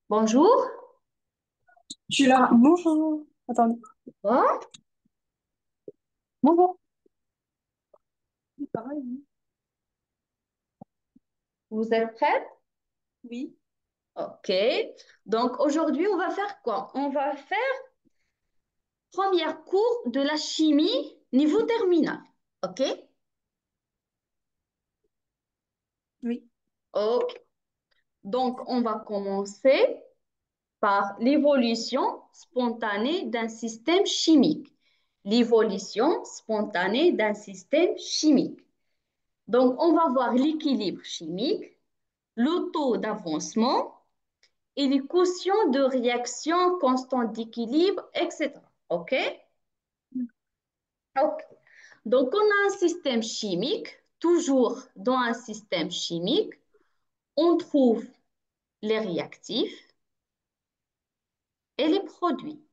Bonjour. Je suis là. Bonjour. Attendez. Quoi. Bonjour. Oui, pareil, oui. Vous êtes prête? Oui. Ok. Donc aujourd'hui, on va faire quoi? On va faire première cours de la chimie niveau terminal. Ok? Oui. Ok. Donc on va commencer par l'évolution spontanée d'un système chimique. L'évolution spontanée d'un système chimique. Donc on va voir l'équilibre chimique, le taux d'avancement et les quotients de réaction, constante d'équilibre, etc. OK? OK. Donc, on a un système chimique. Toujours dans un système chimique, on trouve les réactifs et les produits.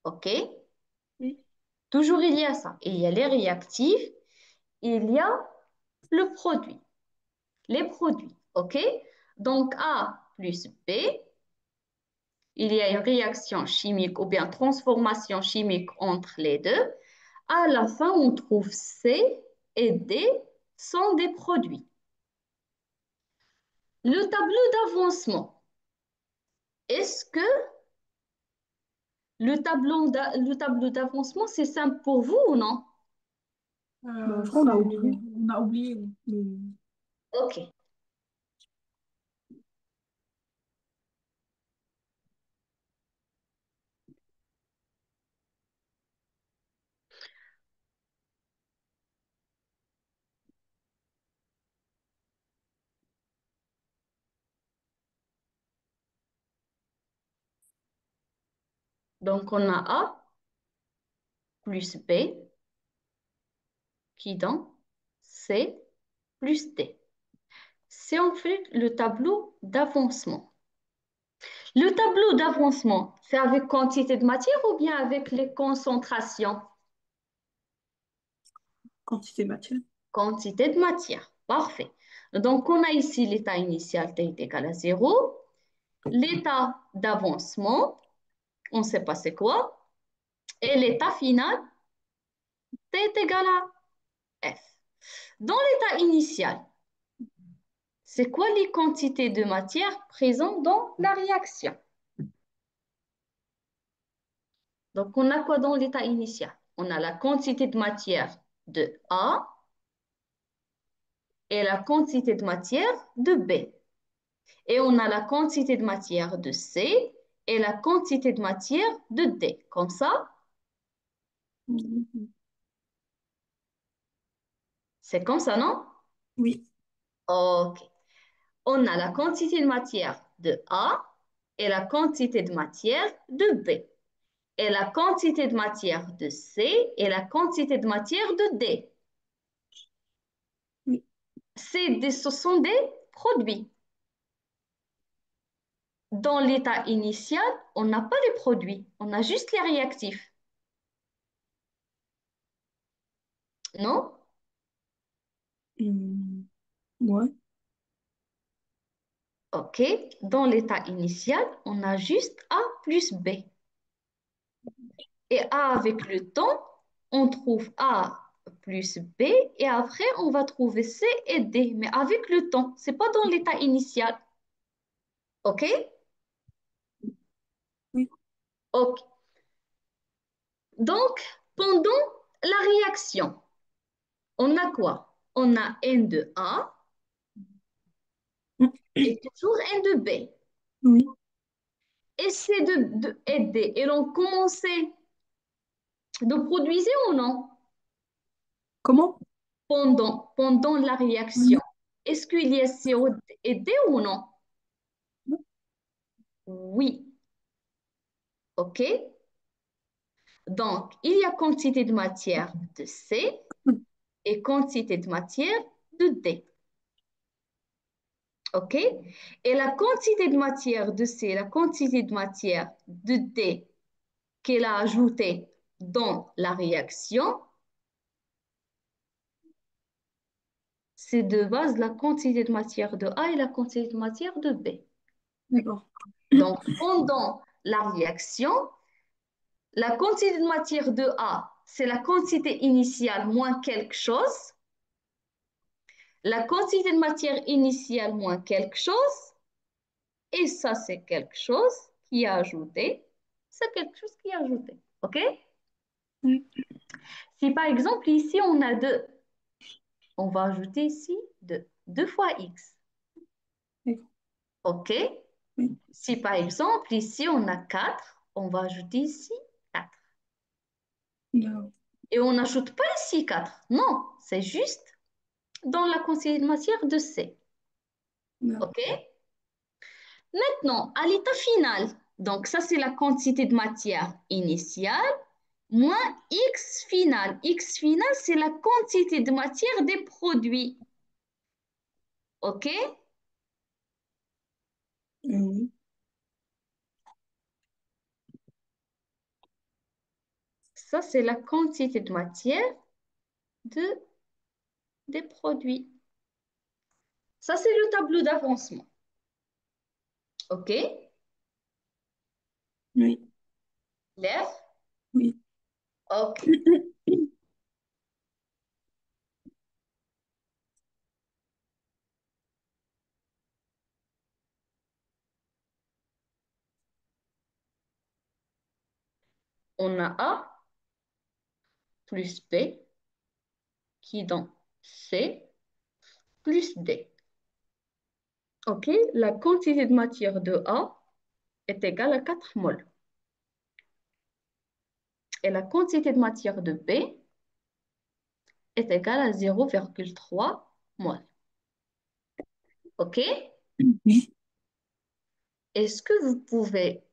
OK? Oui. Toujours il y a ça. Il y a les réactifs, il y a le produit. Les produits. OK? Donc, A plus B, il y a une réaction chimique ou bien transformation chimique entre les deux. À la fin, on trouve C et D sont des produits. Le tableau d'avancement, est-ce que le tableau d'avancement, c'est simple pour vous ou non? Je crois qu'on a oublié. On a oublié. OK. Donc, on a A plus B qui donne C plus D. C'est en fait le tableau d'avancement. Le tableau d'avancement, c'est avec quantité de matière ou bien avec les concentrations? Quantité matière. Quantité de matière. Parfait. Donc, on a ici l'état initial T est égal à 0. L'état d'avancement, on ne sait pas c'est quoi. Et l'état final, T est égal à F. Dans l'état initial, c'est quoi les quantités de matière présentes dans la réaction? Donc, on a quoi dans l'état initial? On a la quantité de matière de A et la quantité de matière de B. Et on a la quantité de matière de C et la quantité de matière de D. Comme ça, Mhm. c'est comme ça, non? Oui. OK. On a la quantité de matière de A et la quantité de matière de B. Et la quantité de matière de C et la quantité de matière de D. Oui. Ce sont des produits. Dans l'état initial, on n'a pas les produits, on a juste les réactifs. Non? Ouais. OK. Dans l'état initial, on a juste A plus B. Et A avec le temps, on trouve A plus B et après, on va trouver C et D. Mais avec le temps, c'est pas dans l'état initial. OK? Oui. OK. Donc, pendant la réaction, on a quoi? On a N de A et toujours N de B. Oui. Et C et D, ils ont commencé de produire ou non? Comment? Pendant la réaction. Oui. Est-ce qu'il y a CO et D ou non? Oui. OK? Donc, il y a quantité de matière de C et quantité de matière de D. OK? Et la quantité de matière de C et la quantité de matière de D qu'elle a ajoutée dans la réaction, c'est de base la quantité de matière de A et la quantité de matière de B. D'accord. Donc, pendant la réaction, la quantité de matière de A, c'est la quantité initiale moins quelque chose. La quantité de matière initiale moins quelque chose. Et ça, c'est quelque chose qui est ajouté. C'est quelque chose qui est ajouté. OK? Oui. Si par exemple, ici, on a 2, on va ajouter ici 2. 2 fois x. D'accord. OK? Oui. Si par exemple, ici, on a 4, on va ajouter ici 4. D'accord. Et on n'ajoute pas ici 4. Non, c'est juste dans la quantité de matière de C. D'accord. OK? Maintenant, à l'état final, donc ça, c'est la quantité de matière initiale moins X final. X final, c'est la quantité de matière des produits. OK? Oui. Ça, c'est la quantité de matière de, des produits. Ça, c'est le tableau d'avancement. OK? Oui. Clair? Oui. OK. On a A plus B qui donne C plus D. OK? La quantité de matière de A est égale à 4 moles. Et la quantité de matière de B est égale à 0,3 moles. OK? Oui. Est-ce que vous pouvez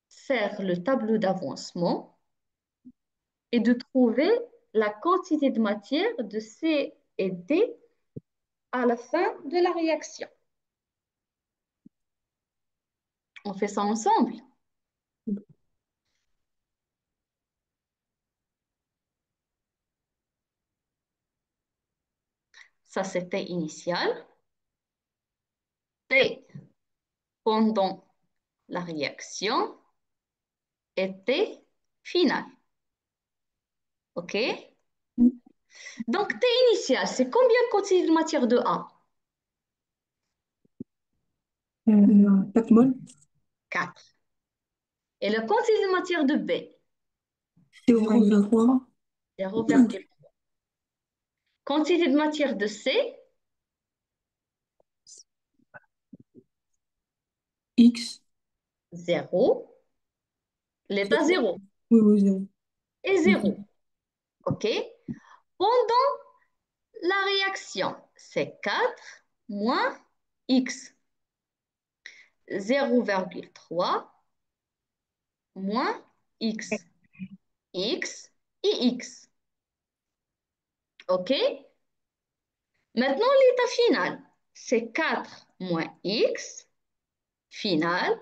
faire le tableau d'avancement et de trouver la quantité de matière de C et D à la fin de la réaction? On fait ça ensemble. Ça, c'était initial. T pendant la réaction et T final. OK? Donc, T initial, c'est combien de quantité de matière de A? 4 moles. 4. Et la quantité de matière de B? 0,3. 0,3. Quantité de matière de C? X. 0. L'état 0 Oui, oui, 0. et Ok. 0. OK? Pendant la réaction, c'est 4 moins X. 0,3 moins X. X et X. OK? Maintenant, l'état final, c'est 4 moins X final,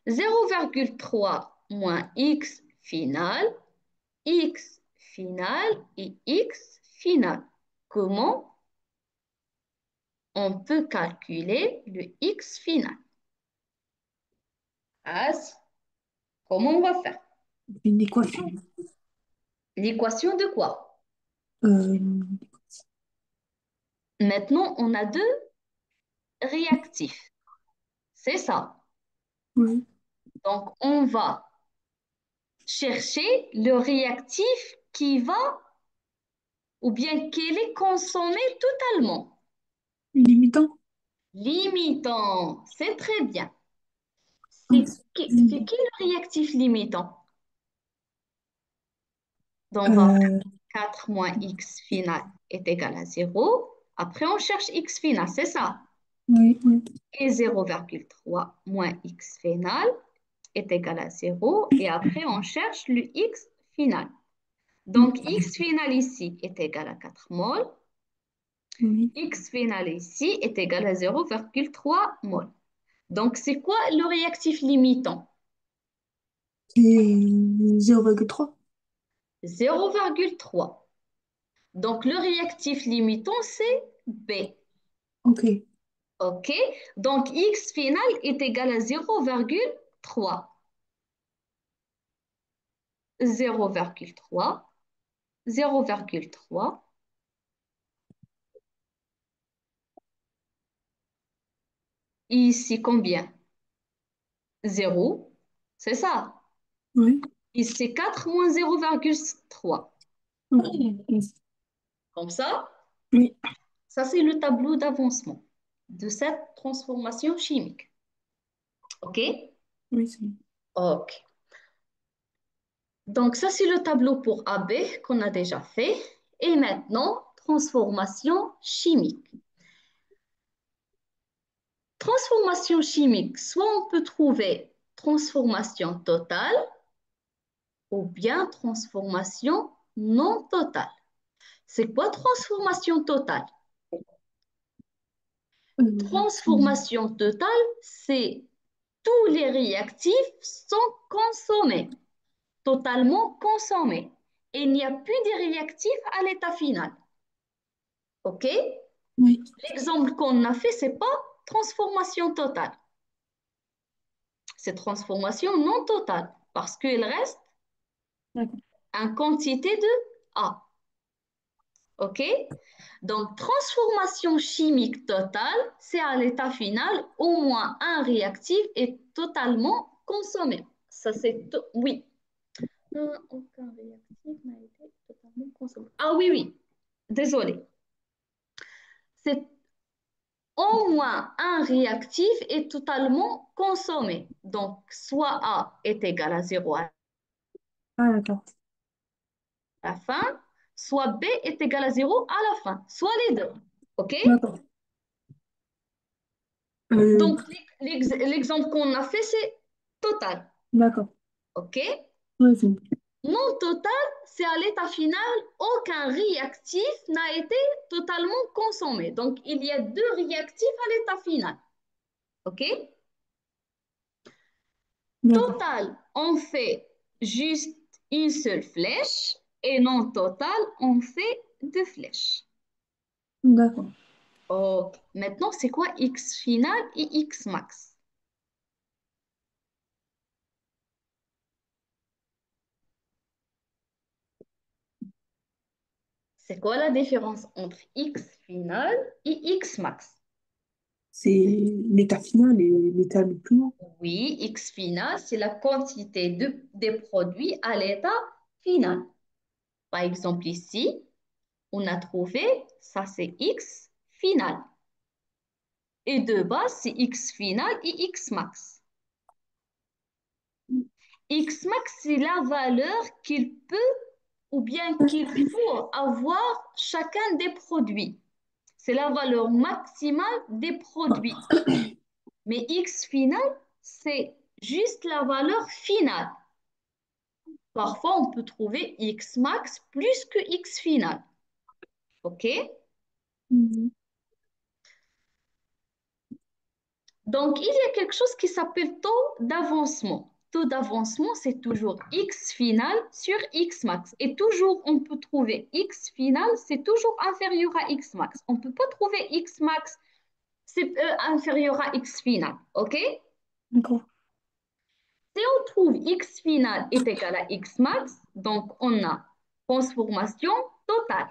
0,3 moins X final, X final et X final. Comment on peut calculer le X final? As, comment on va faire? Une équation. L'équation de quoi? Euh, Maintenant, on a deux réactifs. C'est ça. oui. Donc, on va chercher le réactif qui va ou bien qui est consommé totalement. Limitant. Limitant, c'est très bien. Ah, C'est qui le réactif limitant? Donc, on va faire Euh, 4 moins x final est égal à 0. Après, on cherche x final, c'est ça. oui, oui. Et 0,3 moins x final est égal à 0. Et après, on cherche le x final. Donc, x final ici est égal à 4 moles. Oui. X final ici est égal à 0,3 moles. Donc, c'est quoi le réactif limitant? C'est 0,3. 0,3. Donc, le réactif limitant, c'est B. Ok. OK? Donc, x final est égal à 0,3. 0,3, 0,3. Ici, combien? 0. C'est ça. Oui. Ici, 4 moins 0,3. Oui. Comme ça, Oui. ça, c'est le tableau d'avancement de cette transformation chimique. OK? Oui, c'est bon. OK. Donc, ça, c'est le tableau pour AB qu'on a déjà fait. Et maintenant, transformation chimique. Transformation chimique, soit on peut trouver transformation totale ou bien transformation non totale. C'est quoi transformation totale? Oui. Transformation totale, c'est tous les réactifs sont consommés, totalement consommés. Et il n'y a plus de réactifs à l'état final. OK? Oui. L'exemple qu'on a fait, c'est pas transformation totale. C'est transformation non totale parce qu'il reste D'accord. une quantité de A. OK? Donc, transformation chimique totale, c'est à l'état final, au moins un réactif est totalement consommé. Ça, c'est oui. Aucun réactif n'a été totalement consommé. Ah oui, oui. Désolé. C'est au moins un réactif est totalement consommé. Donc, soit A est égal à 0 à Ah, d'accord. la fin, soit B est égal à 0 à la fin, soit les deux. OK? D'accord. Donc, l'exemple qu'on a fait, c'est total. D'accord. OK? Oui, c'est bon. Non total, c'est à l'état final, aucun réactif n'a été totalement consommé. Donc, il y a deux réactifs à l'état final. OK? D'accord. Total, on fait juste une seule flèche et non total, on fait deux flèches. D'accord. OK. Maintenant, c'est quoi x final et x max? C'est quoi la différence entre x final et x max? C'est l'état final et l'état le plus haut. Oui, x final, c'est la quantité des produits à l'état final. Par exemple, ici, on a trouvé, ça c'est x final. Et de base, c'est x final et x max. X max, c'est la valeur qu'il peut ou bien qu'il faut avoir chacun des produits. C'est la valeur maximale des produits. Mais X final, c'est juste la valeur finale. Parfois, on peut trouver X max plus que X final. OK? Mhm. Donc, il y a quelque chose qui s'appelle taux d'avancement. Taux d'avancement, c'est toujours X final sur X max. Et toujours, on peut trouver X final, c'est toujours inférieur à X max. On ne peut pas trouver X max, c'est inférieur à X final. OK? D'accord. Si on trouve X final est égal à X max, donc on a transformation totale.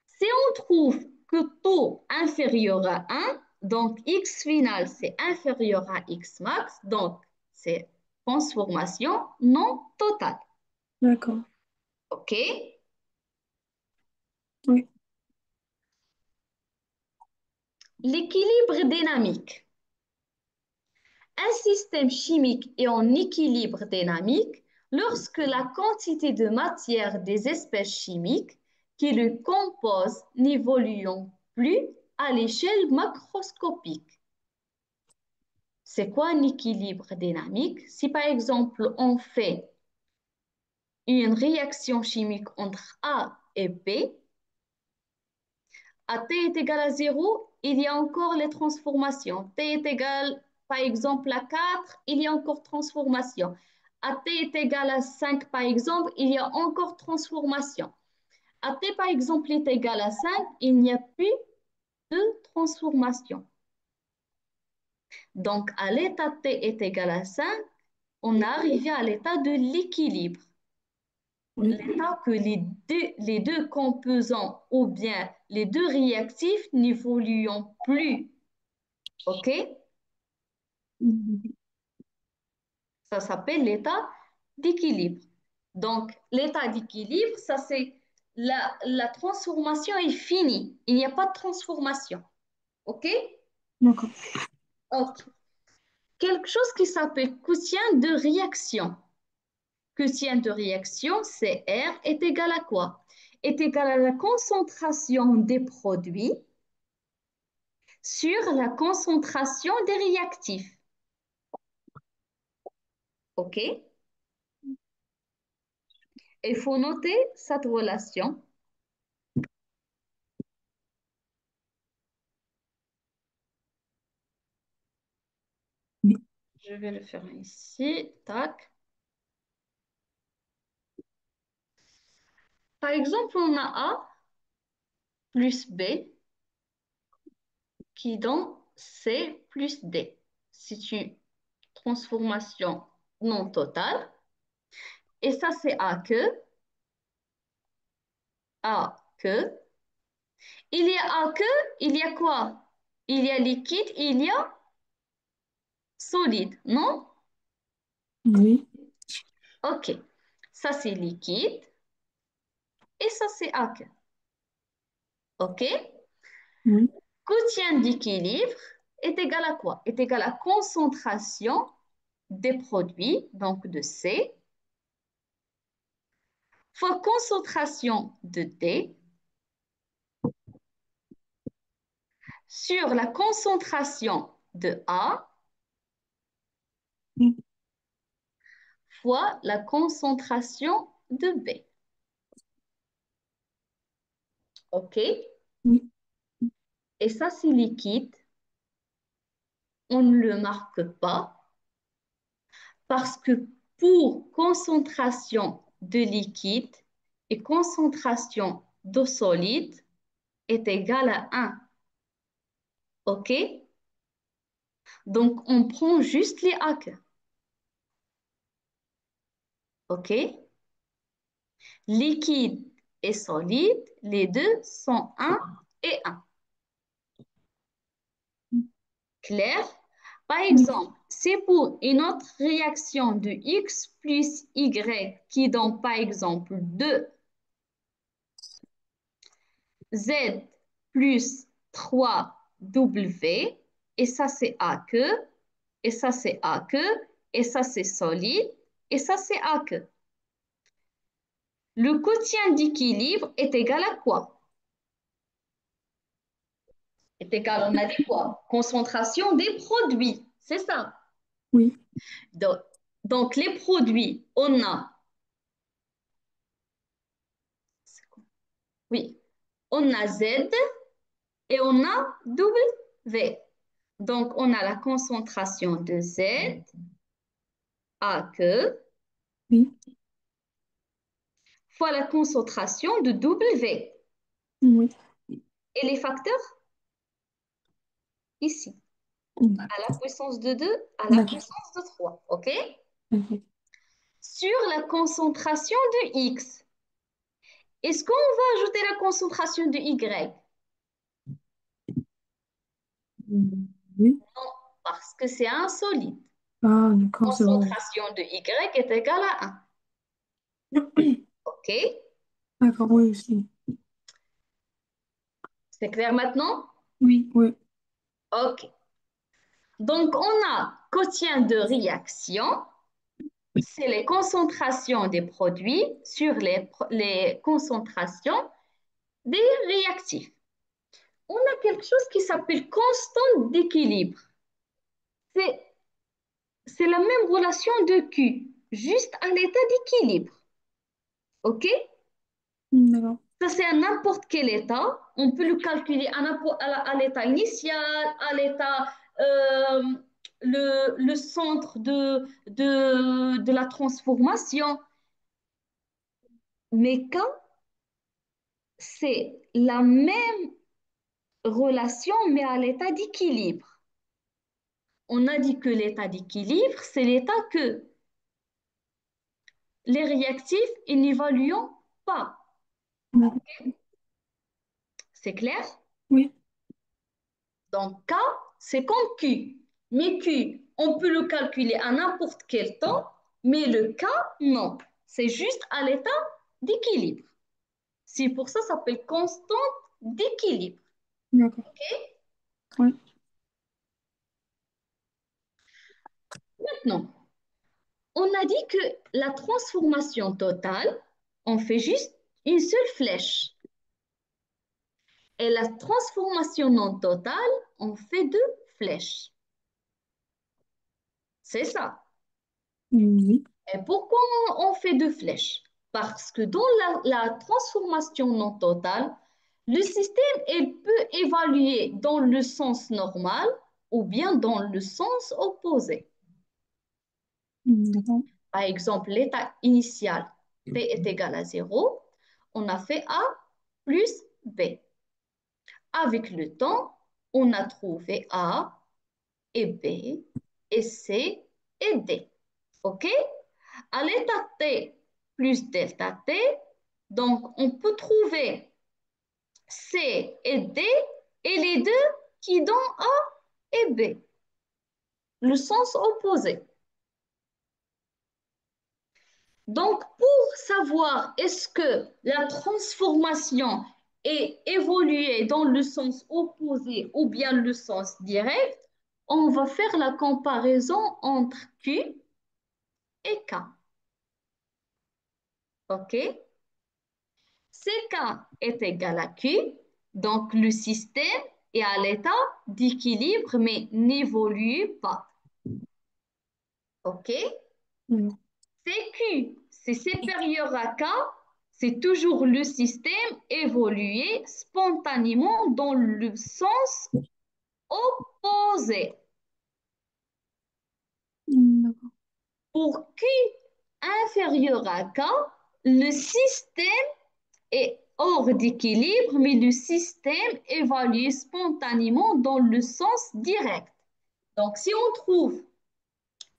Si on trouve que taux inférieur à 1, donc X final c'est inférieur à X max, donc c'est transformation non totale. D'accord. OK? Oui. L'équilibre dynamique. Un système chimique est en équilibre dynamique lorsque la quantité de matière des espèces chimiques qui le composent n'évoluant plus à l'échelle macroscopique. C'est quoi un équilibre dynamique? Si par exemple on fait une réaction chimique entre A et B, à T est égal à 0, il y a encore les transformations. T est égal, par exemple, à 4, il y a encore transformation. À T est égal à 5, par exemple, il y a encore transformation. À T, par exemple, est égal à 5, il n'y a plus de transformation. Donc, à l'état T est égal à 5, on est arrivé à l'état de l'équilibre. Oui. L'état que les deux composants ou bien les deux réactifs n'évoluent plus. OK? Mhm. Ça s'appelle l'état d'équilibre. Donc, l'état d'équilibre, ça c'est la transformation est finie. Il n'y a pas de transformation. OK? D'accord. OK. Quelque chose qui s'appelle quotient de réaction. Quotient de réaction, CR, est égal à quoi? Est égal à la concentration des produits sur la concentration des réactifs. OK? Il faut noter cette relation. Oui. Je vais le faire ici. Tac. Par exemple, on a A plus B qui donne C plus D. C'est une transformation non totale. Et ça, c'est A que. Il y a A que, il y a quoi? Il y a liquide, il y a solide, non? Oui. OK. Ça, c'est liquide et ça, c'est A que. OK? Oui. Quotient d'équilibre est égal à quoi? Est égal à concentration des produits, donc de C, fois concentration de D sur la concentration de A Oui. fois la concentration de B. OK? Oui. Et ça, c'est liquide. On ne le marque pas parce que pour concentration de liquide et concentration d'eau solide est égale à 1. OK? Donc, on prend juste les AQ. OK? Liquide et solide, les deux sont 1 et 1. Clair? Par Oui. exemple, c'est pour une autre réaction de X plus Y qui donne par exemple 2 Z plus 3W, et ça c'est A que, et ça c'est A que, et ça c'est solide, et ça c'est A que. Le quotient d'équilibre est égal à quoi? Est égal, on a dit quoi? Concentration des produits, c'est ça. Oui. Donc, donc, les produits, on a, oui, on a Z et on a W. Donc, on a la concentration de Z, A que, Oui. fois la concentration de W. Oui. Et les facteurs, ici, D'accord. à la puissance de 2, à la D'accord. puissance de 3. OK? Ok. Sur la concentration de X, est-ce qu'on va ajouter la concentration de Y? Oui. Non, parce que c'est un solide. Ah, d'accord, c'est bon. Concentration de Y est égale à 1. OK? D'accord, oui, aussi. C'est clair maintenant? Oui, oui. OK. Donc, on a quotient de réaction, c'est les concentrations des produits sur les concentrations des réactifs. On a quelque chose qui s'appelle constante d'équilibre. C'est, c'est la même relation de Q, juste à l'état d'équilibre. OK? D'accord. Ça, c'est à n'importe quel état. On peut le calculer à l'état initial, à l'état, euh, le centre de la transformation. Mais quand c'est la même relation, mais à l'état d'équilibre. On a dit que l'état d'équilibre, c'est l'état que les réactifs, ils n'évaluent pas. D'accord. C'est clair? Oui. Donc, K, c'est comme Q. Mais Q, on peut le calculer à n'importe quel temps, mais le K, non. C'est juste à l'état d'équilibre. C'est pour ça que ça s'appelle constante d'équilibre. D'accord. OK? Oui. Maintenant, on a dit que la transformation totale, on fait juste une seule flèche. Et la transformation non totale, on fait deux flèches. C'est ça. Oui. Et pourquoi on fait deux flèches? Parce que dans la transformation non totale, le système il peut évaluer dans le sens normal ou bien dans le sens opposé. D'accord. Par exemple, l'état initial, T est égal à 0, on a fait A plus B. Avec le temps, on a trouvé A et B et C et D. OK? À l'état T plus delta T, donc on peut trouver C et D et les deux qui donnent A et B, le sens opposé. Donc, pour savoir est-ce que la transformation est évoluée dans le sens opposé ou bien le sens direct, on va faire la comparaison entre Q et K. OK? CK est égal à Q, donc le système est à l'état d'équilibre mais n'évolue pas. OK? Mm. CQ, c'est supérieur à K, c'est toujours le système évoluer spontanément dans le sens opposé. D'accord. Pour Q inférieur à K, le système est hors d'équilibre, mais le système évalue spontanément dans le sens direct. Donc, si on trouve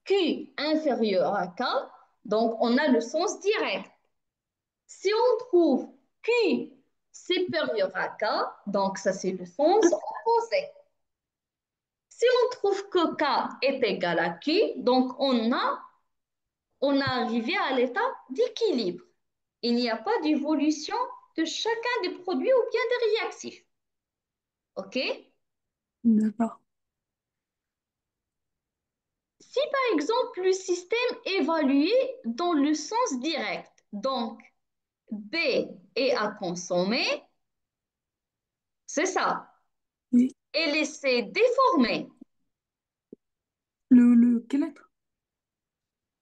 Q inférieur à K, donc on a le sens direct. Si on trouve Q supérieur à K, donc ça c'est le sens opposé. Si on trouve que K est égal à Q, donc on a arrivé à l'état d'équilibre. Il n'y a pas d'évolution de chacun des produits ou bien des réactifs. OK? D'accord. Si par exemple le système évalué dans le sens direct, donc B est à consommer, c'est ça, Oui. et laisser déformer Quelle lettre?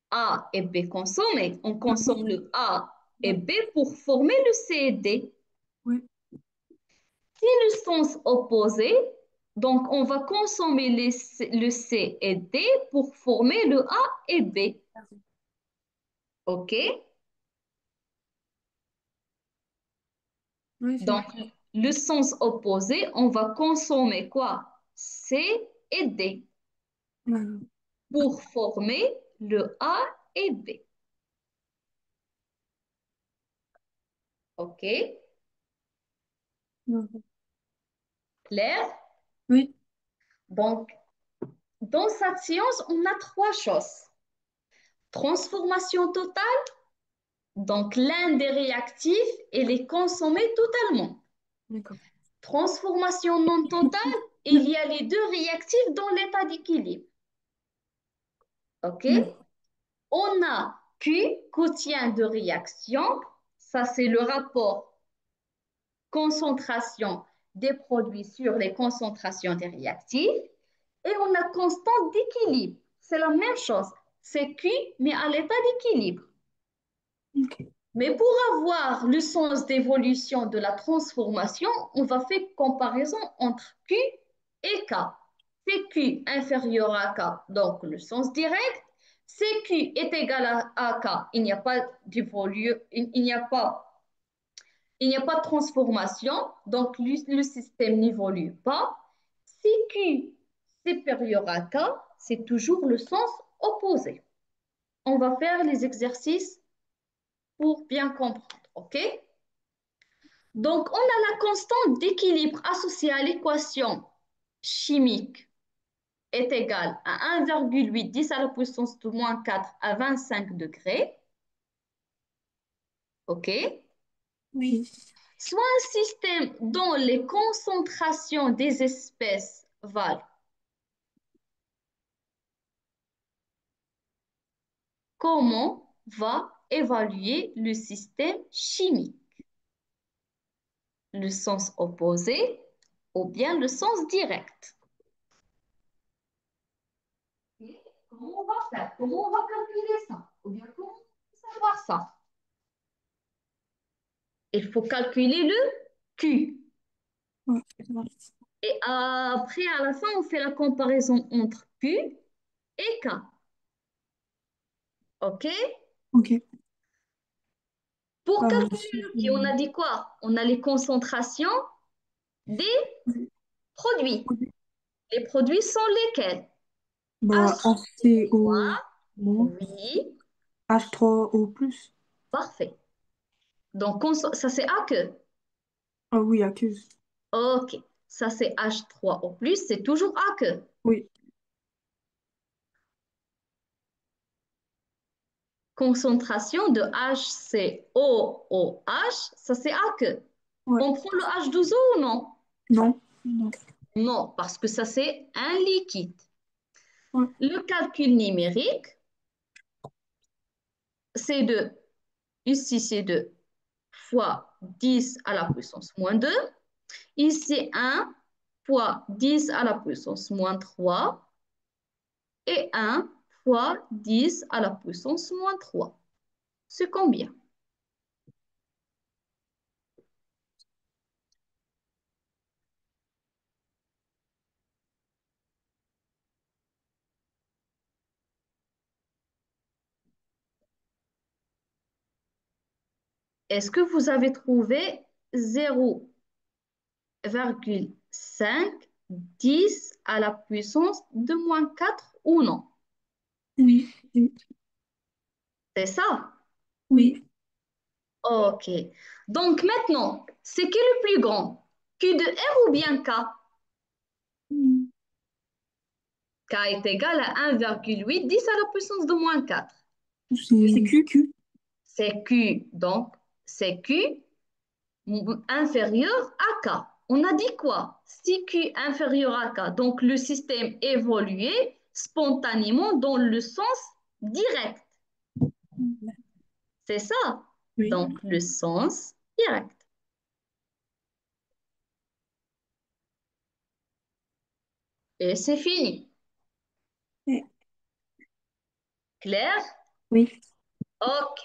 A et B consommés, on D'accord. consomme le A et Ouais. B pour former le C et D. Ouais. Si le sens opposé, donc on va consommer le C et D pour former le A et B. OK? Oui, c'est bon. Donc, le sens opposé, on va consommer quoi? C et D Ouais. pour former le A et B. OK? Ouais. Clair? Oui. Donc, dans cette science, on a trois choses. Transformation totale, donc l'un des réactifs, il est consommé totalement. D'accord. Transformation non totale, il y a les deux réactifs dans l'état d'équilibre. OK? D'accord. On a Q, quotient de réaction. Ça, c'est le rapport concentration des produits sur les concentrations des réactifs. Et on a constante d'équilibre. C'est la même chose. C'est Q, mais à l'état d'équilibre. Ok. Mais pour avoir le sens d'évolution de la transformation, on va faire comparaison entre Q et K. CQ inférieur à K, donc le sens direct. CQ est égal à K, il n'y a pas d'évolution, il n'y a pas Il n'y a pas de transformation, donc le système n'évolue pas. Si Q supérieur à K, c'est toujours le sens opposé. On va faire les exercices pour bien comprendre, OK? Donc, on a la constante d'équilibre associée à l'équation chimique est égale à 1,8 10 à la puissance de moins 4 à 25 degrés, OK? Oui. Soit un système dont les concentrations des espèces valent. Comment va évaluer le système chimique? Le sens opposé ou bien le sens direct? Et comment on va faire? Comment on va calculer ça? Ou bien comment on va savoir ça? Il faut calculer le Q. Ouais, ça va. Et après, à la fin, on fait la comparaison entre Q et K. OK? Ok. Pour Alors, calculer ensuite, le Q, on a dit quoi? On a les concentrations des produits. Les produits sont lesquels? bah, H3, HCO, non. oui, H3O plus. parfait. Donc, ça c'est A que. Ah oui, accuse. OK. Ça c'est H3O+, c'est toujours A que. Oui, Concentration de HCOOH, ça c'est A que. ouais. On prend le H12O ou non? Non. Non. Non, parce que ça c'est un liquide. Ouais. Le calcul numérique, c'est de, ici c'est de fois 10 à la puissance moins 2. Ici 1 fois 10 à la puissance moins 3 et 1 fois 10 à la puissance moins 3. C'est combien? Est-ce que vous avez trouvé 0,5 10 à la puissance de moins 4 ou non? Oui. Oui. C'est ça? Oui. OK. Donc maintenant, c'est qui le plus grand? Q de R ou bien K? Hmm. K est égal à 1,8 10 à la puissance de moins 4. C'est QQ. C'est Q, donc c'est Q inférieur à K. On a dit quoi? Si Q inférieur à K, donc le système évoluait spontanément dans le sens direct. C'est ça? Oui. Donc le sens direct. Et c'est fini. Eh, Clair? oui. OK.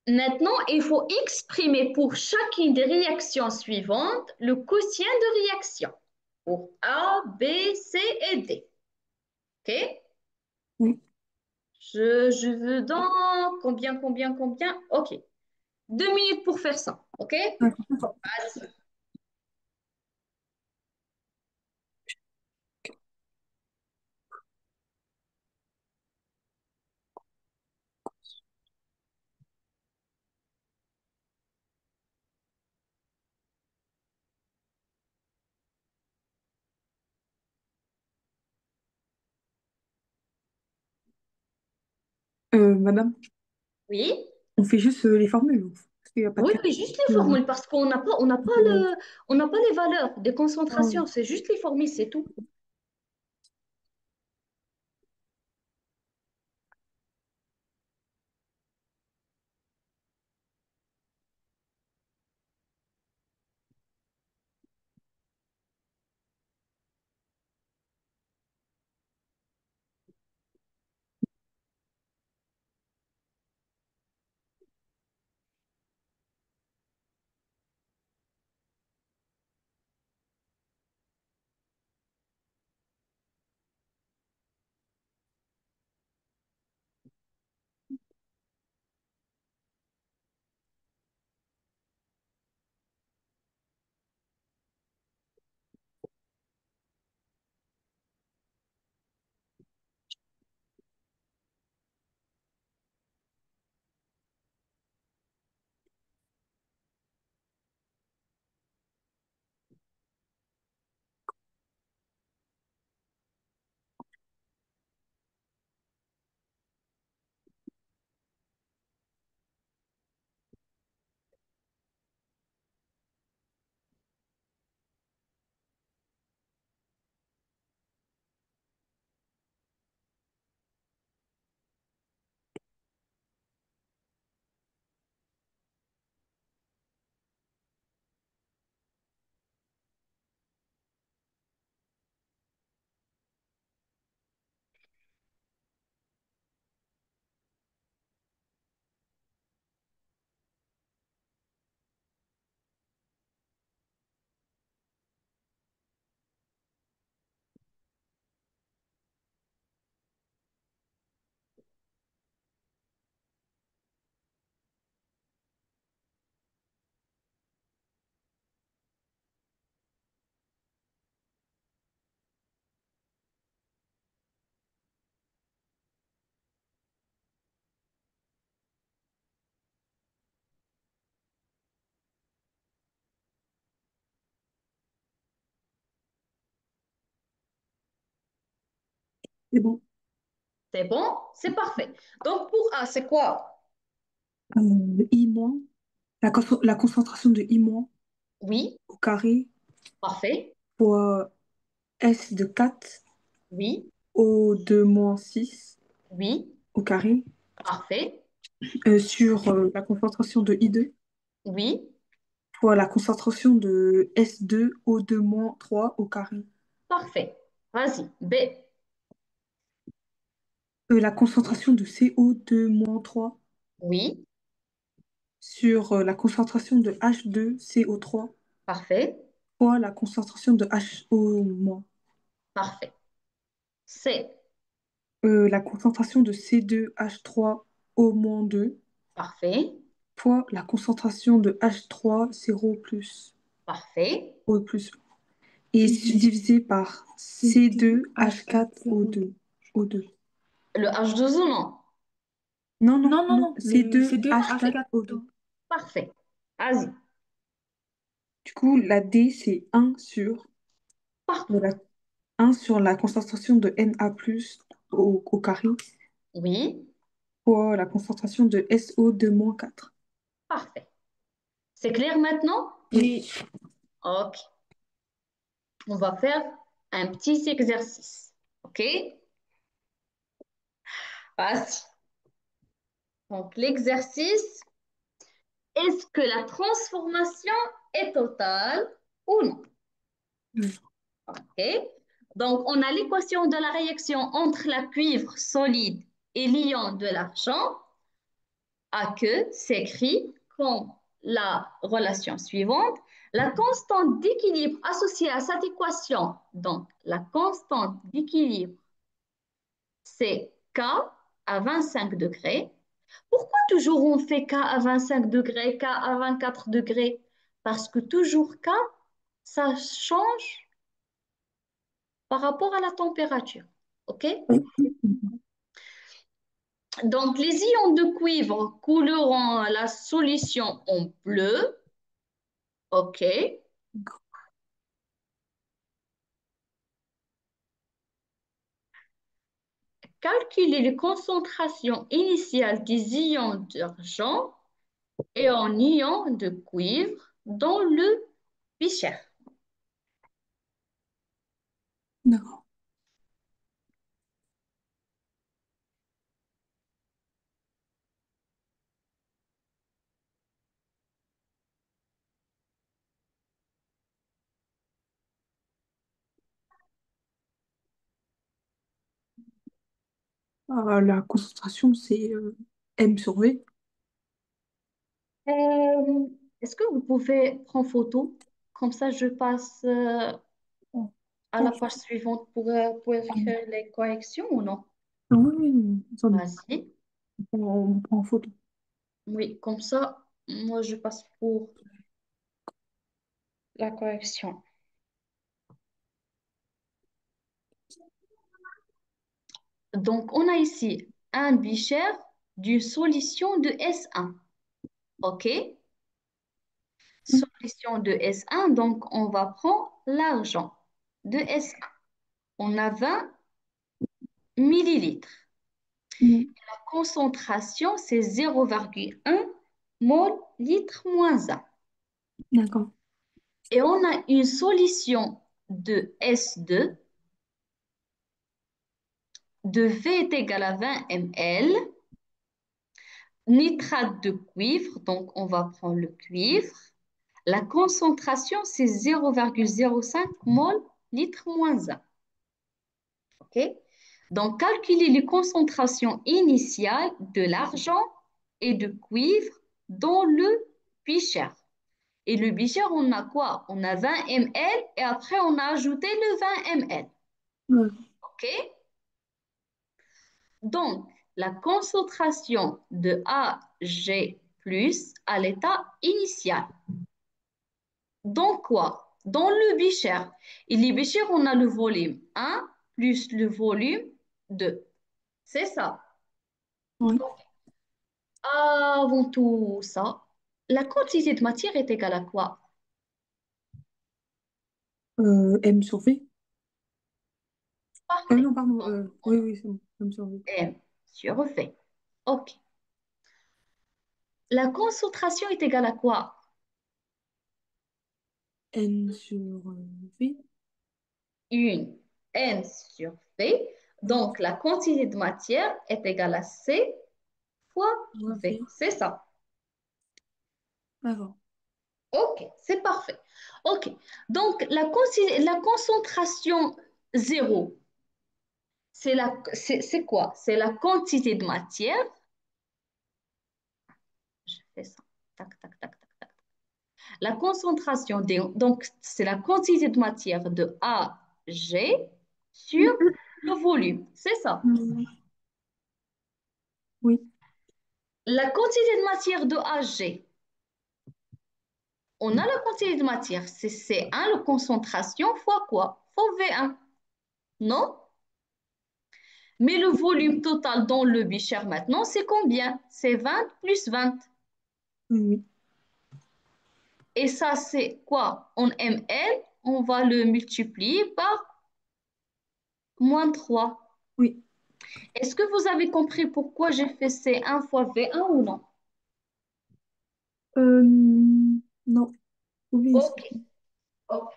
Maintenant, il faut exprimer pour chacune des réactions suivantes le quotient de réaction pour A, B, C et D. OK? Oui. Je veux dans combien? OK. 2 minutes pour faire ça. OK? D'accord. Vas-y. Madame, Oui? on fait juste les formules. Parce qu'il n'y a pas de Oui, cas. oui, juste les formules parce Euh, on n'a pas les valeurs des ah concentrations. oui. C'est juste les formules, c'est tout. C'est bon. C'est bon? C'est parfait. Donc, pour A, c'est quoi? I moins, la concentration de I moins Oui, au carré parfait. fois S de 4 Oui, au 2 moins 6 oui, au carré parfait. sur la concentration de I2 Oui, fois la concentration de S2 au 2 moins 3 au carré. parfait. Vas-y. B. La concentration de CO2-3 Oui, sur la concentration de H2CO3 parfait. fois la concentration de HO-. Parfait. C. La concentration de C2H3O-2 Parfait. fois la concentration de H3CO+, Parfait. O+, et divisé par C2H4O2. O2. Le H2O, non? Non, non, Non, non, non, non, c'est deux Parfait. C2H4O2. Parfait. Vas-y. Du coup, la D, c'est 1 sur, Parfait. la, 1 sur la concentration de Na+, au carré, Oui, fois la concentration de SO2-4. parfait. C'est clair maintenant? Oui. Ok. On va faire un petit exercice. OK? Vas-y. Donc, l'exercice, est-ce que la transformation est totale ou non? OK? Donc, on a l'équation de la réaction entre la cuivre solide et l'ion de l'argent, à que s'écrit comme la relation suivante. La constante d'équilibre associée à cette équation, donc la constante d'équilibre, c'est K à 25 degrés. Pourquoi toujours on fait K à 25 degrés, K à 24 degrés? Parce que toujours K, ça change par rapport à la température. OK? Donc, les ions de cuivre couleront la solution en bleu. OK? Calculer les concentrations initiales des ions d'argent et en ions de cuivre dans le bichère. D'accord. La concentration, c'est M sur V. Euh, Est-ce que vous pouvez prendre photo? Comme ça, je passe à la page suivante pour écrire les corrections ou non? Oui, oui, oui. Attendez, Vas-y. on prend en photo. Oui, comme ça, moi, je passe pour la correction. Donc, on a ici un bichère d'une solution de S1. OK? Solution de S1, donc on va prendre l'argent de S1. On a 20 millilitres. Mm. La concentration, c'est 0,1 mol litre moins 1. D'accord. Et on a une solution de S2 de V est égal à 20 ml, nitrate de cuivre, donc on va prendre le cuivre. La concentration, c'est 0,05 mol litre moins 1. OK? Donc, calculer les concentrations initiales de l'argent et de cuivre dans le bichère. Et le bichère, on a quoi? On a 20 ml et après, on a ajouté le 20 ml. Ouais. OK? Donc, la concentration de Ag+ à l'état initial. Dans quoi? Dans le bichère. Et les bichères, on a le volume 1 plus le volume 2. C'est ça. Oui. Avant tout ça, la quantité de matière est égale à quoi? M sur V. Non, pardon. Oui, oui, c'est bon. Ça me survient. M sur V. OK. La concentration est égale à quoi? N sur V. Une N sur V. Donc, la quantité de matière est égale à C fois Moins V. V. C'est ça. Avant. OK, c'est parfait. OK. Donc, la concentration zéro, c'est quoi? C'est la quantité de matière. Je fais ça. Tac, tac, tac, tac, tac. La concentration donc, c'est la quantité de matière de AG sur le volume. C'est ça. Mm. Oui. La quantité de matière de AG, on a la quantité de matière, c'est C1, la concentration fois quoi? Fois V1. Non? Mais le volume total dans le bichère maintenant, c'est combien? C'est 20 plus 20. Oui. Et ça, c'est quoi? En ml, on va le multiplier par moins 3. Oui. Est-ce que vous avez compris pourquoi j'ai fait C1 fois V1 ou non? Euh, non. Oui, Ok. expliquer. Ok.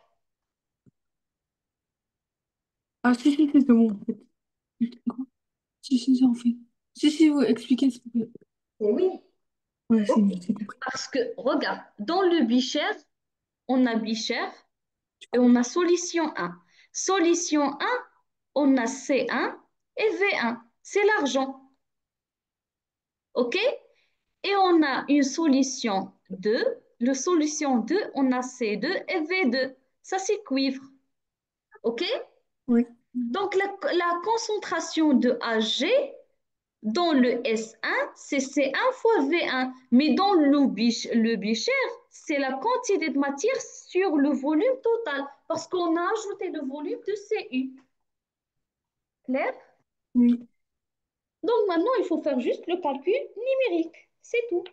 Ah, si, si, c'est bon, en fait. Quoi. Si, si, en fait. Si, si, vous expliquez, s'il vous plaît. Oui. Ouais, c'est Ok. bon, j'ai compris. Parce que, regarde, dans le bichère, on a bichère et on a solution 1. Solution 1, on a C1 et V1. C'est l'argent. OK? Et on a une solution 2. Le solution 2, on a C2 et V2. Ça, c'est cuivre. OK? Oui. Donc, la concentration de Ag dans le S1, c'est C1 fois V1. Mais dans le bichère, c'est la quantité de matière sur le volume total. Parce qu'on a ajouté le volume de Cu. Clair? Oui. Donc, maintenant, il faut faire juste le calcul numérique. C'est tout.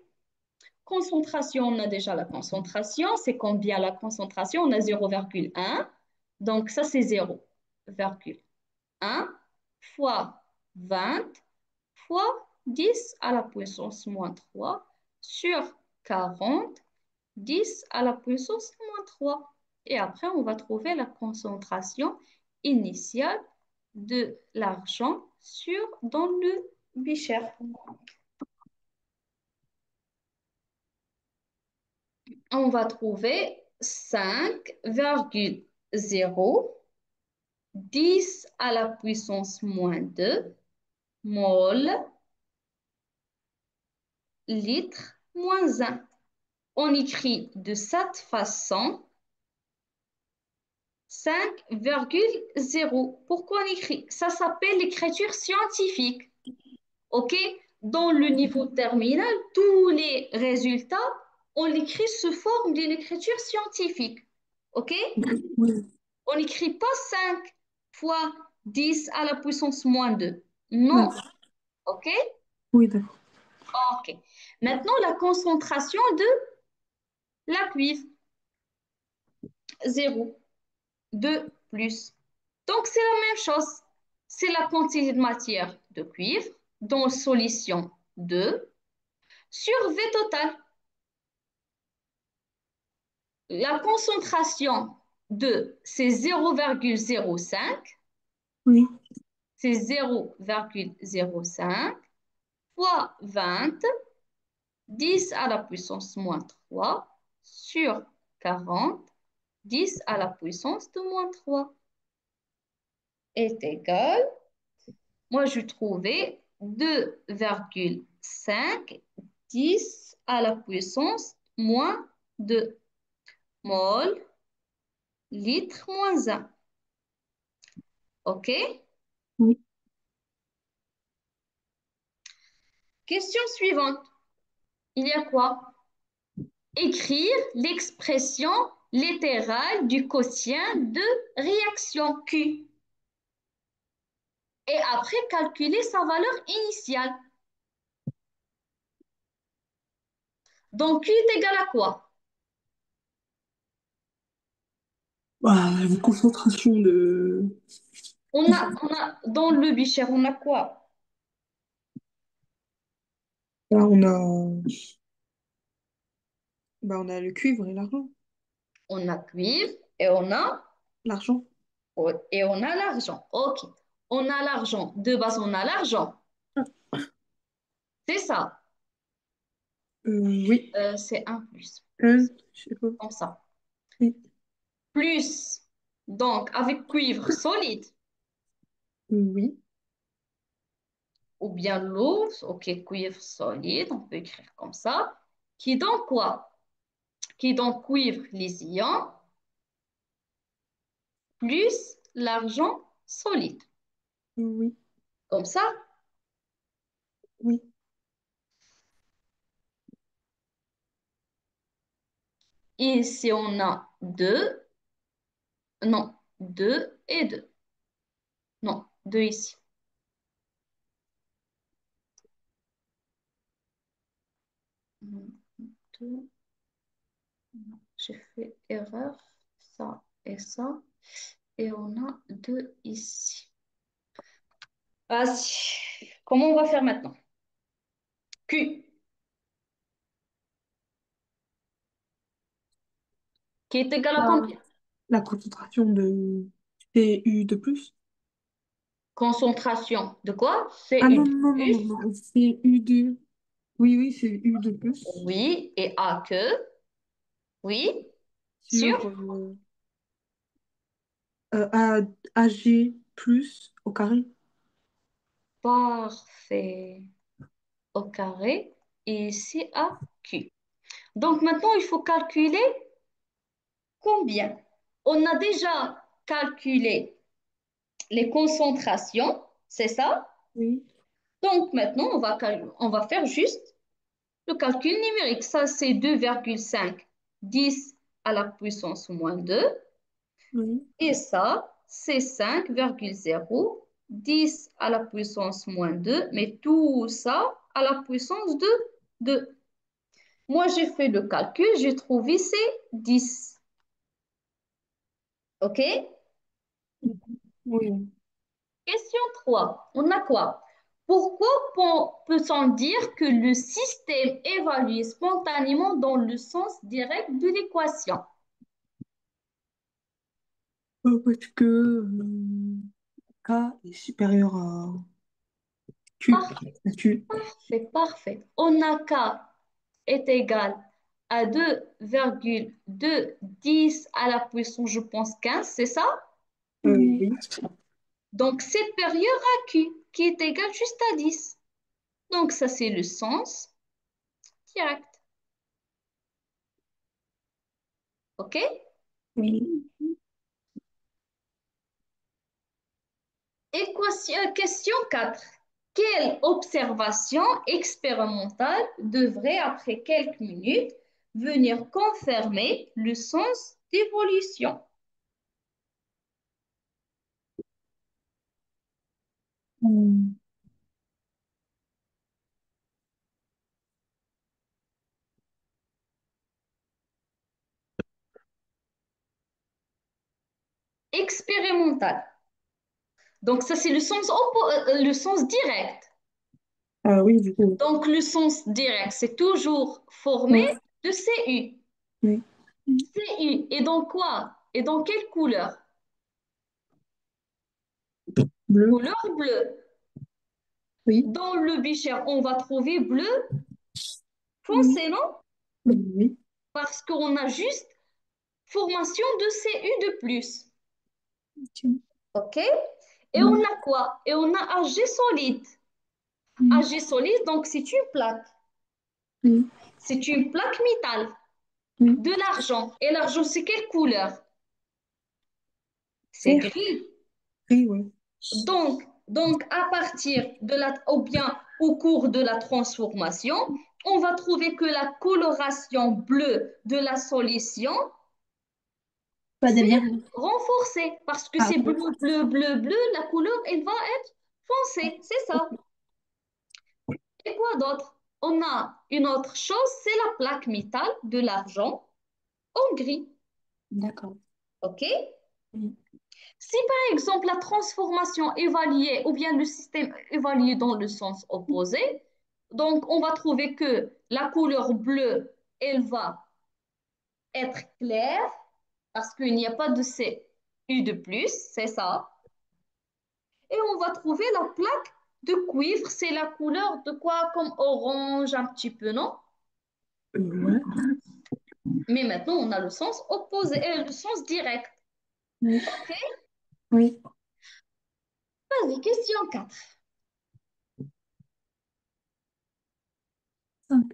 Concentration, on a déjà la concentration. C'est combien la concentration? On a 0,1. Donc, ça, c'est 0,1 fois 20 fois 10 à la puissance moins 3 sur 40, 10 à la puissance moins 3. Et après, on va trouver la concentration initiale de l'argent dans le bichère. On va trouver 5,0 10 à la puissance moins 2 mol litre moins 1. On écrit de cette façon 5,0. Pourquoi on écrit? Ça s'appelle l'écriture scientifique. OK? Dans le niveau terminal, tous les résultats, on l'écrit sous forme d'une écriture scientifique. OK? Oui. On n'écrit pas 5 fois 10 à la puissance moins 2. Non. D'accord. OK? Oui, d'accord. OK. Maintenant, la concentration de la cuivre, 0. 2 plus. Donc, c'est la même chose. C'est la quantité de matière de cuivre dans solution 2 sur V total. La concentration de, c'est 0,05. Oui. C'est 0,05 fois 20, 10 à la puissance moins 3 sur 40, 10 à la puissance de moins 3 est égal. Moi, je trouvais 2,5 10 à la puissance moins 2 mol litre moins 1. OK? Oui. Question suivante. Il y a quoi? Écrire l'expression littérale du quotient de réaction Q. Et après, calculer sa valeur initiale. Donc, Q est égal à quoi? Ah, la concentration de... Dans le bichère, on a quoi? Là, on a le cuivre et l'argent. On a cuivre L'argent? et on a l'argent. OK. On a l'argent. De base, on a l'argent. C'est ça. Oui. C'est un plus. Je sais pas. Comme ça. Oui. Plus, donc, avec cuivre solide Oui. ou bien lourd, OK, cuivre solide, on peut écrire comme ça, qui donne quoi? Qui donne cuivre les ions plus l'argent solide. Oui. Comme ça. Oui. Ici, on a 2, non, 2 et 2. Non, 2 ici. Deux. Non, j'ai fait erreur, ça et ça. Et on a 2 ici. Vas-y. Comment on va faire maintenant? Q, qui est égal à La, combien? la concentration de CU de plus. Concentration de quoi? C'est Ah non, une non, non, non, plus. non. C'est U2. Oui, oui, c'est U de plus Oui. Et A que? Oui. Sûr? sur A- AG plus au carré. Parfait. Au carré. Et ici, A, Q. Donc maintenant, il faut calculer combien. On a déjà calculé les concentrations, c'est ça? Oui, Donc maintenant, on va faire juste le calcul numérique. Ça, c'est 2,5 10 à la puissance moins 2. oui. Et ça, c'est 5,0 10 à la puissance moins 2, mais tout ça à la puissance de 2. Moi, j'ai fait le calcul, j'ai trouvé c'est 10. OK? Oui. Question 3. On a quoi? Pourquoi peut-on dire que le système évalue spontanément dans le sens direct de l'équation? Parce que K est supérieur à Q. À Q. Parfait, parfait. On a K est égal à 2,210 à la puissance, je pense, 15, c'est ça? Oui. Donc, supérieur à Q, qui est égal juste à 10. Donc, ça, c'est le sens direct. OK? Oui. Question 4. Quelle observation expérimentale devrait, après quelques minutes, venir confirmer le sens d'évolution? Hmm. Expérimentale. Donc, ça, c'est le sens direct. Ah oui, du coup. Donc, le sens direct, c'est toujours formé Oui. de CU. Oui. CU. Et dans quoi? Et dans quelle couleur? Bleu. Couleur bleue. Oui. Dans le bichère, on va trouver bleu Oui. foncé, non? Oui. Parce qu'on a juste formation de CU de plus. Ok. OK? Et on Oui. a quoi? Et on a AG solide. Oui. AG solide, donc c'est une plaque. Oui. C'est une plaque métal Oui. de l'argent. Et l'argent, c'est quelle couleur? C'est Vert. gris. Oui, ouais. Donc, à partir de ou bien au cours de la transformation, on va trouver que la coloration bleue de la solution, Pas de c'est vert. renforcée parce que Ah, c'est ok. bleu, bleu, bleu, bleu, la couleur, elle va être foncée. C'est ça. Ok. Et quoi d'autre? On a une autre chose, c'est la plaque métal de l'argent en gris. D'accord. OK? Oui. Si par exemple la transformation évaluée ou bien le système évalué dans le sens opposé, donc on va trouver que la couleur bleue, elle va être claire parce qu'il n'y a pas de CU de plus, c'est ça. Et on va trouver la plaque de cuivre, c'est la couleur de quoi? Comme orange un petit peu, non? Ouais. Mais maintenant, on a le sens opposé, le sens direct. Oui. OK? Oui. Vas-y, question 4. Cinq.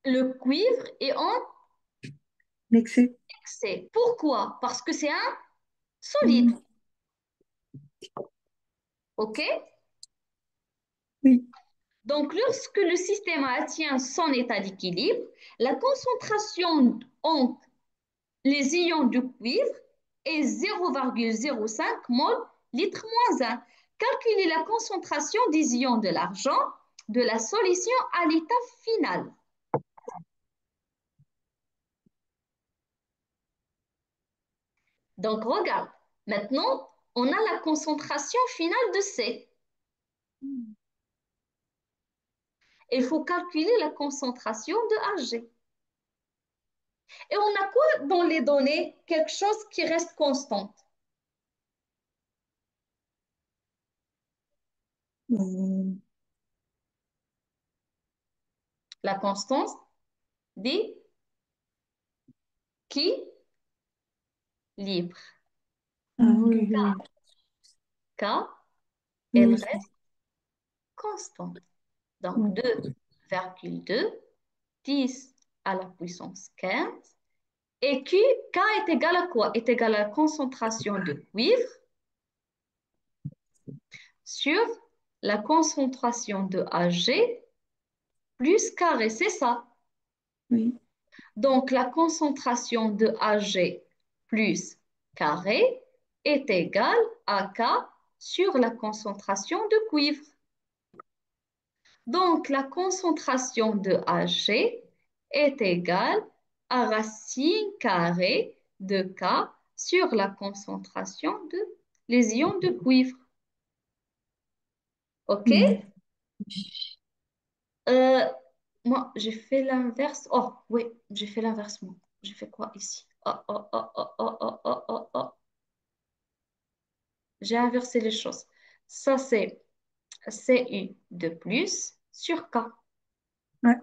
Le cuivre est en L'excès. excès. Pourquoi? Parce que c'est un solide. Hmm. OK? Oui. Donc, lorsque le système atteint son état d'équilibre, la concentration entre les ions du cuivre est 0,05 mol litre moins 1. Calculez la concentration des ions de l'argent de la solution à l'état final. Donc, regarde, maintenant, on a la concentration finale de C. Il faut calculer la concentration de Hg. Et on a quoi dans les données? Quelque chose qui reste constante. Euh, La constance d'équilibre. ah, oui, oui, K, oui, elle oui, reste constante. Donc ouais, 2,2, 10 à la puissance 15. Et Q, K est égal à quoi? Est égal à la concentration de cuivre sur la concentration de Hg plus carré, c'est ça. oui, Donc la concentration de Hg plus carré est égale à K sur la concentration de cuivre. Donc la concentration de Hg est égale à racine carrée de K sur la concentration de les ions de cuivre. OK? oui. Euh, moi, j'ai fait l'inverse. Oh, oui, j'ai fait l'inverse, moi. J'ai fait quoi ici? Oh, oh, oh, oh, oh, oh, oh, oh, oh. J'ai inversé les choses. Ça, c'est Cu de plus sur K. Ouais,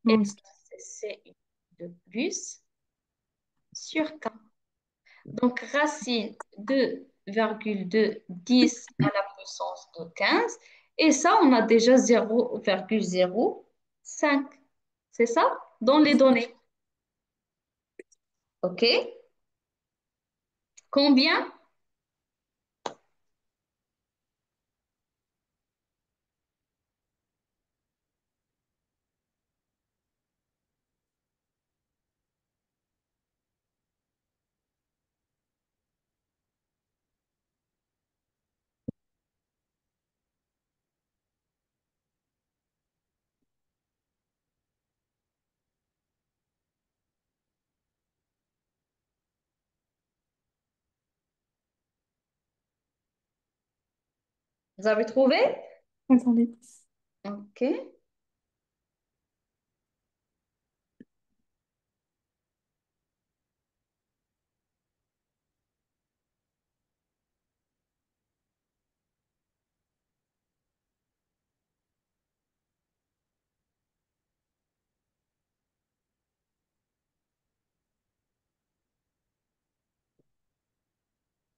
Et moi aussi. ça, c'est Cu de plus sur K. Donc, racine 2,2 10 à la puissance de 15. Et ça, on a déjà 0,05. C'est ça? Dans les données. OK? Combien? Vous avez trouvé? Attendez. OK.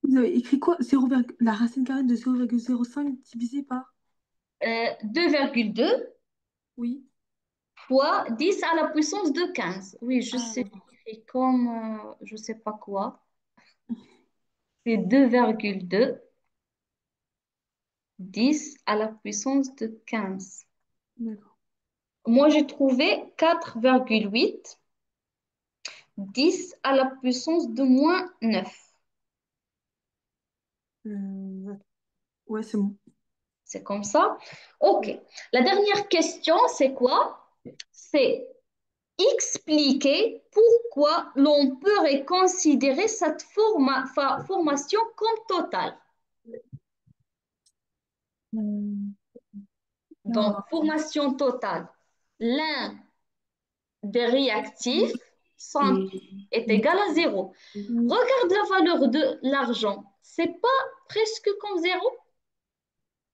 Vous avez écrit quoi? La racine carrée de 0,05 divisé par? 2,2 Oui. fois 10 à la puissance de 15. Oui, je Ah, sais, d'accord. écrit comme je ne sais pas quoi. C'est 2,2 10 à la puissance de 15. D'accord. Moi, j'ai trouvé 4,8 10 à la puissance de moins 9. Ouais, ouais, c'est bon. C'est comme ça? OK. Ouais. La dernière question, c'est quoi? C'est expliquer pourquoi l'on peut considérer cette formation comme totale. Euh, Donc, ah, formation totale. L'un des réactifs sont, et, est égal à zéro. oui, Regarde la valeur de l'argent. C'est pas presque comme zéro.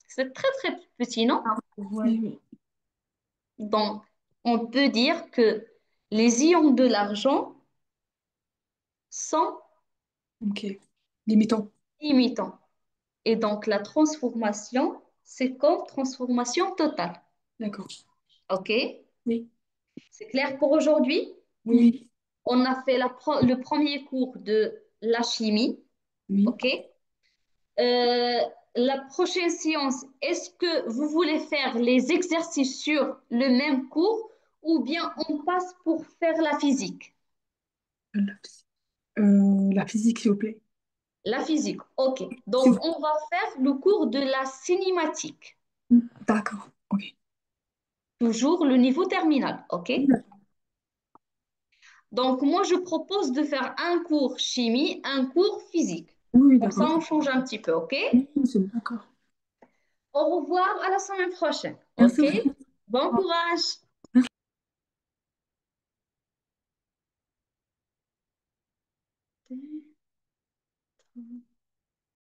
C'est très, très petit, non? oui, Donc, on peut dire que les ions de l'argent sont ok. Limitant. imitants. Et donc, la transformation, c'est comme transformation totale. D'accord. OK? Oui, C'est clair pour aujourd'hui? oui, On a fait le premier cours de la chimie. oui. OK? Euh, la prochaine séance, est-ce que vous voulez faire les exercices sur le même cours ou bien on passe pour faire la physique? La physique, s'il vous plaît. La physique, ok. S'il Donc, vous on va faire le cours de la cinématique, plaît. D'accord. Ok. toujours le niveau terminal, ok? Oui, Donc, moi, je propose de faire un cours chimie, un cours physique. oui, Comme ça, d'accord. on change un petit peu, ok? Oui, c'est bon, d'accord. Au revoir, à la semaine prochaine, Merci ok? beaucoup. Bon courage!